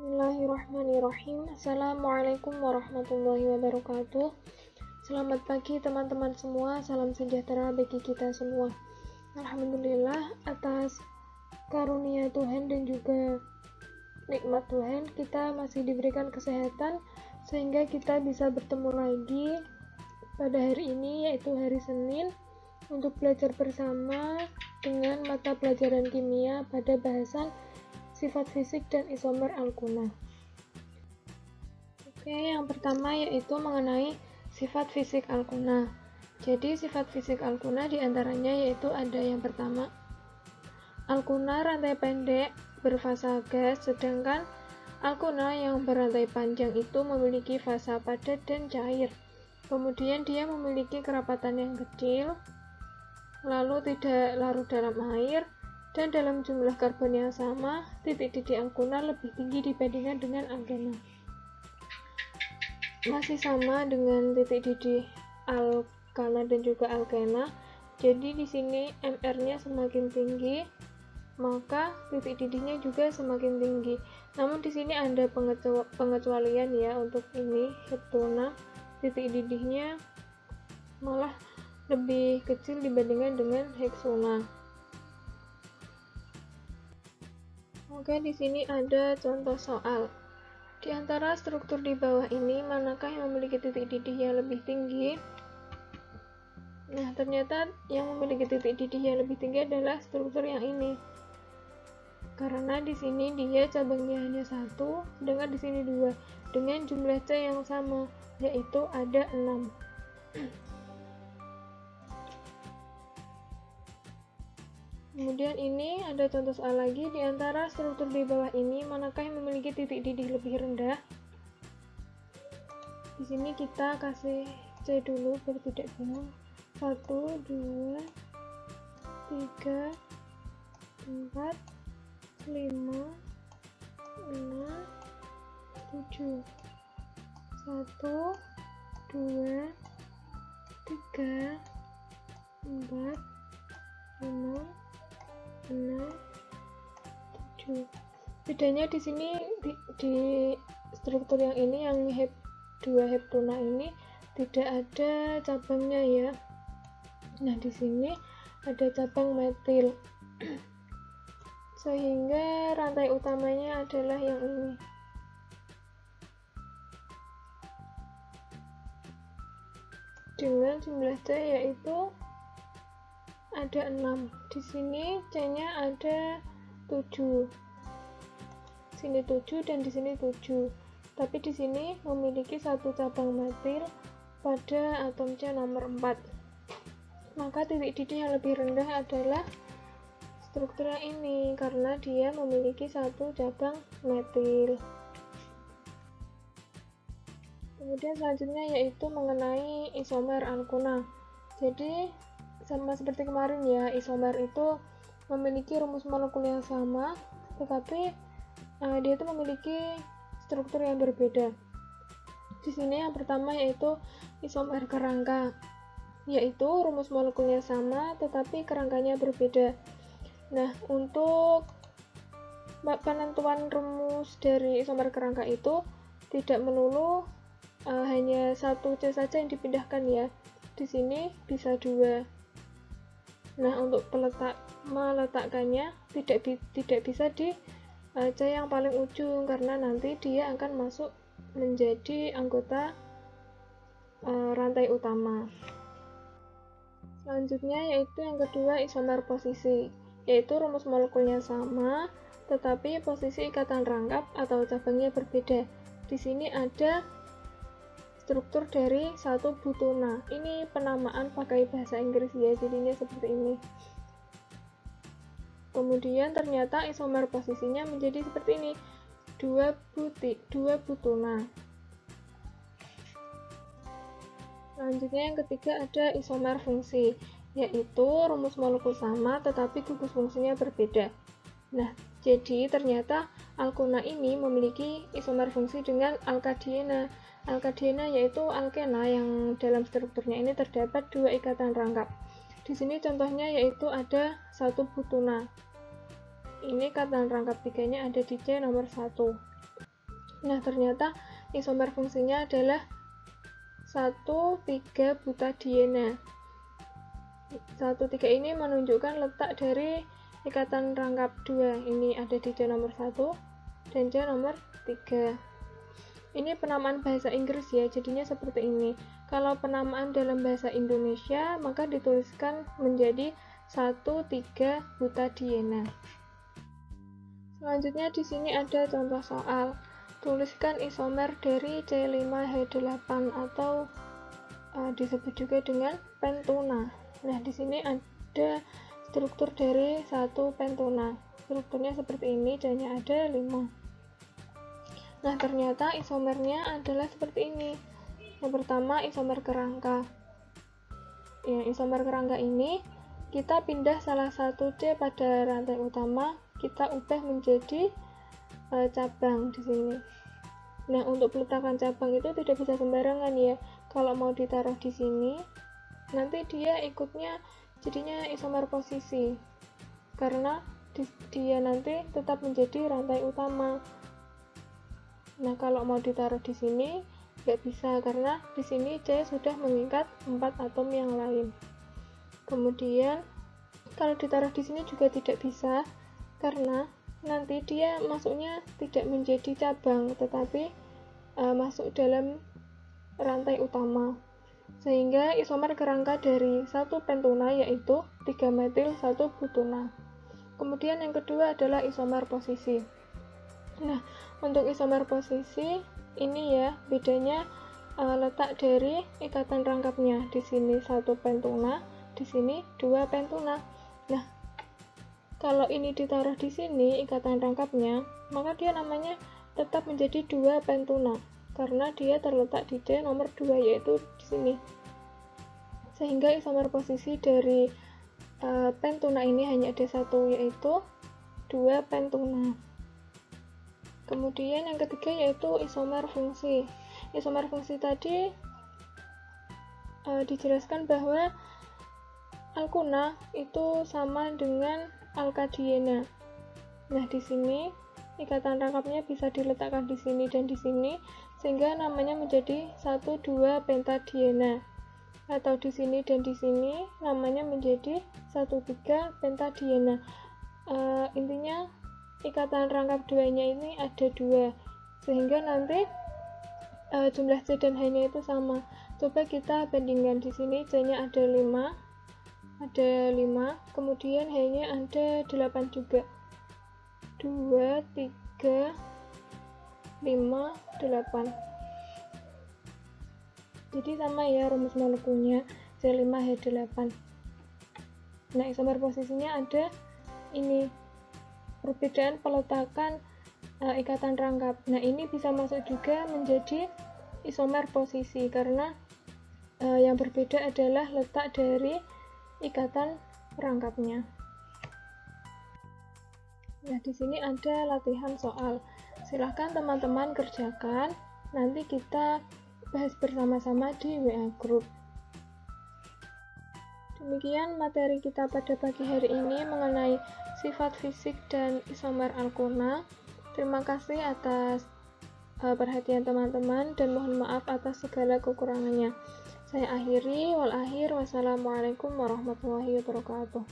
Bismillahirrahmanirrahim. Assalamualaikum warahmatullahi wabarakatuh. Selamat pagi teman-teman semua. Salam sejahtera bagi kita semua. Alhamdulillah atas karunia Tuhan dan juga nikmat Tuhan, kita masih diberikan kesehatan sehingga kita bisa bertemu lagi pada hari ini, yaitu hari Senin, untuk belajar bersama dengan mata pelajaran kimia pada bahasan sifat fisik dan isomer alkuna. Oke, yang pertama yaitu mengenai sifat fisik alkuna. Jadi sifat fisik alkuna diantaranya yaitu ada yang pertama, alkuna rantai pendek berfasa gas, sedangkan alkuna yang berantai panjang itu memiliki fasa padat dan cair. Kemudian dia memiliki kerapatan yang kecil, lalu tidak larut dalam air, dan dalam jumlah karbon yang sama, titik-titik alkuna lebih tinggi dibandingkan dengan alkena. Masih sama dengan titik-titik alkana dan juga alkena. Jadi di sini MR-nya semakin tinggi, maka titik-titiknya juga semakin tinggi. Namun di sini ada pengecualian ya untuk ini heptona, titik-titiknya malah lebih kecil dibandingkan dengan heksona. Oke, di sini ada contoh soal. Di antara struktur di bawah ini, manakah yang memiliki titik-titik yang lebih tinggi? Nah, ternyata yang memiliki titik-titik yang lebih tinggi adalah struktur yang ini. Karena di sini dia cabangnya hanya satu, sedangkan di sini dua, dengan jumlah C yang sama, yaitu ada 6. Kemudian ini ada contoh soal lagi, di antara struktur di bawah ini manakah yang memiliki titik didih lebih rendah? Di sini kita kasih C dulu biar tidak bingung. 1, 2, 3, 4, 5, 6, 7. 1, 2, 3, 4, 5, 6, 7. Bedanya di sini di struktur yang ini, yang 2 heptona ini tidak ada cabangnya ya. Nah, di sini ada cabang metil. Sehingga rantai utamanya adalah yang ini. Dengan jumlah C yaitu ada 6. Di sini C-nya ada 7. Sini 7 dan di sini 7. Tapi di sini memiliki satu cabang metil pada atom C nomor 4. Maka titik-titik yang lebih rendah adalah struktur yang ini karena dia memiliki satu cabang metil. Kemudian selanjutnya yaitu mengenai isomer alkuna. Jadi sama seperti kemarin ya, isomer itu memiliki rumus molekul yang sama, tetapi dia itu memiliki struktur yang berbeda. Di sini yang pertama yaitu isomer kerangka, yaitu rumus molekulnya sama, tetapi kerangkanya berbeda. Nah, untuk penentuan rumus dari isomer kerangka itu tidak melulu hanya satu C saja yang dipindahkan ya. Di sini bisa 2. Nah, untuk meletakkannya tidak bisa di C yang paling ujung karena nanti dia akan masuk menjadi anggota rantai utama. Selanjutnya yaitu yang kedua isomer posisi, yaitu rumus molekulnya sama tetapi posisi ikatan rangkap atau cabangnya berbeda. Di sini ada struktur dari satu butuna. Ini penamaan pakai bahasa Inggris ya, jadinya seperti ini. Kemudian ternyata isomer posisinya menjadi seperti ini, 2 butuna. Selanjutnya yang ketiga ada isomer fungsi, yaitu rumus molekul sama tetapi gugus fungsinya berbeda. Nah, jadi ternyata alkuna ini memiliki isomer fungsi dengan alkadiena. Alkadiena yaitu alkena yang dalam strukturnya ini terdapat 2 ikatan rangkap. Di sini contohnya yaitu ada 1 butuna. Ini ikatan rangkap 3-nya ada di C nomor 1. Nah, ternyata isomer fungsinya adalah 1,3-butadiena. 1,3 ini menunjukkan letak dari ikatan rangkap 2. Ini ada di D nomor 1 dan D nomor 3. Ini penamaan bahasa Inggris ya, jadinya seperti ini. Kalau penamaan dalam bahasa Indonesia, maka dituliskan menjadi 1,3-butadiena. Selanjutnya di sini ada contoh soal. Tuliskan isomer dari C5H8 atau disebut juga dengan pentuna. Nah, di sini ada struktur dari satu pentuna. Strukturnya seperti ini, C-nya ada 5. Nah, ternyata isomernya adalah seperti ini. Yang pertama, isomer kerangka. Ya, isomer kerangka ini kita pindah salah satu C pada rantai utama, kita ubah menjadi cabang di sini. Nah, untuk peletakan cabang itu tidak bisa sembarangan ya. Kalau mau ditaruh di sini, nanti dia ikutnya jadinya isomer posisi. Karena dia nanti tetap menjadi rantai utama. Nah, kalau mau ditaruh di sini, nggak bisa karena di sini C sudah mengikat 4 atom yang lain. Kemudian, kalau ditaruh di sini juga tidak bisa karena nanti dia masuknya tidak menjadi cabang, tetapi masuk dalam rantai utama. Sehingga isomer kerangka dari satu pentuna yaitu 3-metil 1-butuna. Kemudian yang kedua adalah isomer posisi. Nah, untuk isomer posisi ini ya bedanya letak dari ikatan rangkapnya. Di sini 1 pentuna, di sini 2 pentuna. Nah, kalau ini ditaruh di sini ikatan rangkapnya, maka dia namanya tetap menjadi 2 pentuna karena dia terletak di D nomor 2 yaitu di sini. Sehingga isomer posisi dari pentuna ini hanya ada 1 yaitu 2 pentuna. Kemudian yang ketiga yaitu isomer fungsi. Isomer fungsi tadi dijelaskan bahwa alkuna itu sama dengan alkadiena. Nah, di sini ikatan rangkapnya bisa diletakkan di sini dan di sini sehingga namanya menjadi 1,2 pentadiena. Atau di sini dan di sini namanya menjadi 1,3 pentadiena. Intinya ikatan rangkap duanya ini ada 2 sehingga nanti jumlah C dan H-nya itu sama. Coba kita bandingkan, di sini C-nya ada 5, kemudian H-nya ada 8 juga. 2, 3, 5, 8. Jadi sama ya rumus molekulnya, C5H8. Nah, isomer posisinya ada ini. Perbedaan peletakan ikatan rangkap. Nah, ini bisa masuk juga menjadi isomer posisi karena yang berbeda adalah letak dari ikatan rangkapnya. Nah, di sini ada latihan soal. Silahkan teman-teman kerjakan. Nanti kita bahas bersama-sama di WA Group. Demikian materi kita pada pagi hari ini mengenai sifat fisik dan isomer alkuna. Terima kasih atas perhatian teman-teman dan mohon maaf atas segala kekurangannya. Saya akhiri, wassalamualaikum warahmatullahi wabarakatuh.